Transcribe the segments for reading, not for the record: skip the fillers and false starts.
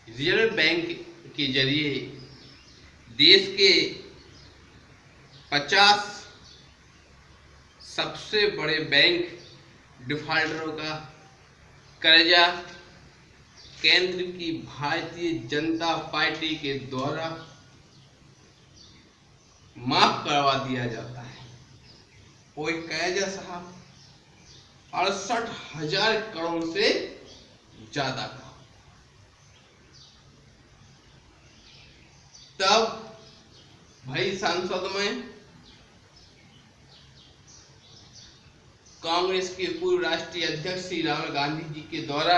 Reserve bank के जरिए देश के 50 सबसे बड़े बैंक डिफाल्टरों का कर्जा केंद्र की भारतीय जनता पार्टी के द्वारा माफ करवा दिया जाता है। वो एक कर्जा साहब 68,000 करोड़ से ज्यादा का। तब भाई संसद में कांग्रेस के पूर्व राष्ट्रीय अध्यक्ष श्री राहुल गांधी जी के द्वारा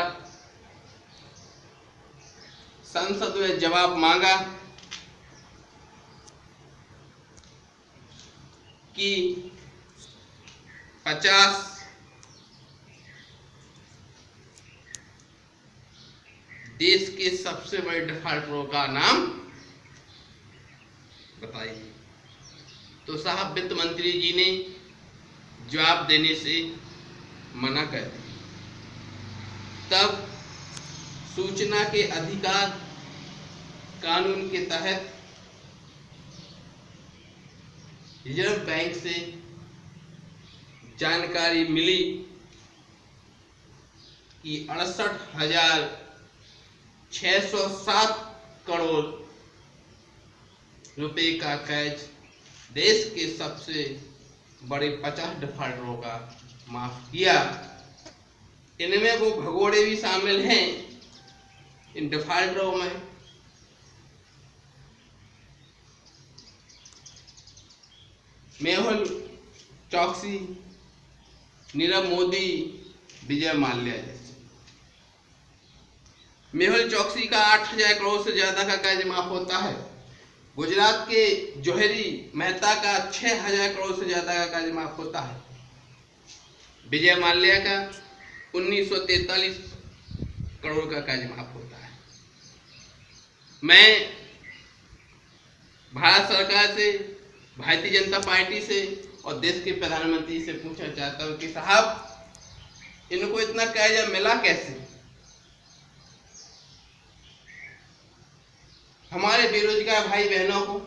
संसद में जवाब मांगा कि 50 देश के सबसे बड़े डिफाल्टरों का नाम बताइए। तो साहब वित्त मंत्री जी ने जवाब देने से मना कर दिया। तब सूचना के अधिकार कानून के तहत रिजर्व बैंक से जानकारी मिली कि 68,607 करोड़ रुपए का कर्ज देश के सबसे बड़े 50 डिफाल्टरों का माफ किया। इनमें वो भगोड़े भी शामिल हैं। इन डिफाल्टरों में मेहुल चौकसी, नीरव मोदी, विजय माल्या जैसे। मेहुल चौकसी का 8,000 करोड़ से ज्यादा का कर्ज माफ होता है। गुजरात के जौहरी मेहता का 6,000 करोड़ से ज्यादा का कर्ज माफ होता है। विजय माल्या का 1943 करोड़ का कर्ज माफ होता है। मैं भारत सरकार से, भारतीय जनता पार्टी से और देश के प्रधानमंत्री से पूछना चाहता हूं कि साहब इनको इतना कर्जा मिला कैसे? हमारे बेरोजगार भाई बहनों को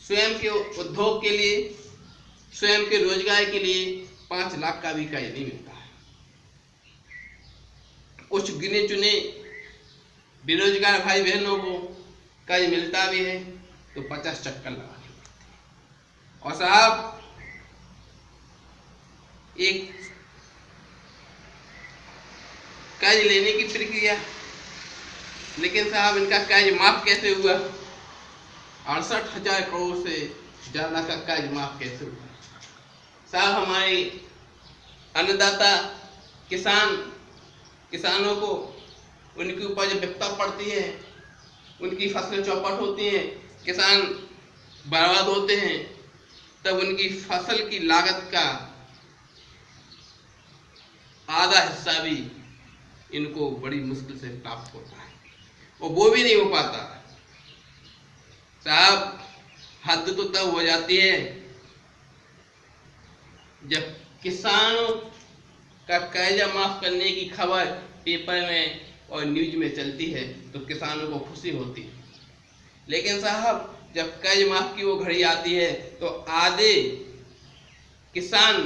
स्वयं के उद्योग के लिए, स्वयं के रोजगार के लिए 5 लाख का भी कर्ज नहीं मिलता है। कुछ गिने चुने बेरोजगार भाई बहनों को कर्ज मिलता भी है तो 50 चक्कर लगा। और साहब एक कर्ज लेने की प्रक्रिया, लेकिन साहब इनका कर्ज माफ कैसे हुआ? 68,000 करोड़ से ज्यादा का कर्ज माफ कैसे हुआ? साहब हमारे अन्नदाता किसानों को उनकी उपज विपदा पड़ती है, उनकी फसलें चौपट होती हैं, किसान बर्बाद होते हैं, तब उनकी फसल की लागत का आधा हिस्सा भी इनको बड़ी मुश्किल से प्राप्त होता है और वो भी नहीं हो पाता। साहब हद तो तब हो जाती है जब किसानों का कर्जा माफ करने की खबर पेपर में और न्यूज में चलती है तो किसानों को खुशी होती है। लेकिन साहब जब कर्ज माफ की वो घड़ी आती है तो आधे किसान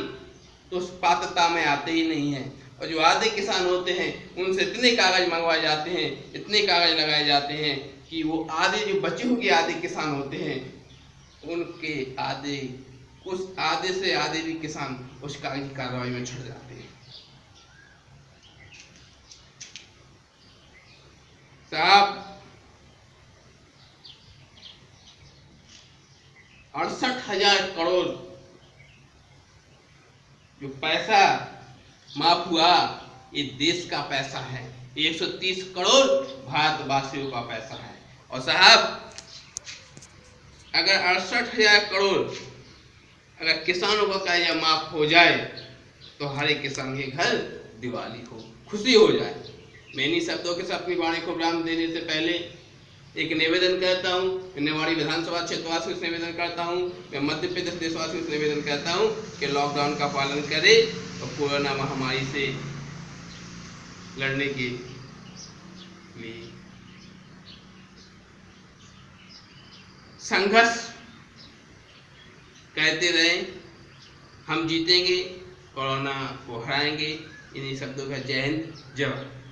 तो उस पात्रता में आते ही नहीं हैं, और जो आधे किसान होते हैं उनसे इतने कागज मंगवाए जाते हैं, इतने कागज लगाए जाते हैं कि वो आधे जो बचे हुए आधे किसान होते हैं उनके उस आधे से आधे भी किसान उस कागजी कार्रवाई में छट जाते हैं। साहब 68,000 करोड़ जो पैसा माफ हुआ ये देश का पैसा है, 130 करोड़ भारतवासियों का पैसा है। और साहब अगर 68,000 करोड़ अगर किसानों का कर्जा माफ हो जाए तो हर एक किसान के घर दिवाली हो, खुशी हो जाए। मैं इन्हीं शब्दों के साथ अपनी वाणी को विराम देने से पहले एक निवेदन करता हूँ, निवाड़ी विधानसभा क्षेत्रवासियों से निवेदन करता हूँ, मैं मध्य प्रदेश देशवासियों से निवेदन करता हूँ कि लॉकडाउन का पालन करें और कोरोना महामारी से लड़ने के लिए संघर्ष करते रहें, हम जीतेंगे, कोरोना को हराएंगे। इन्हीं शब्दों का जय हिंद, जय भारत।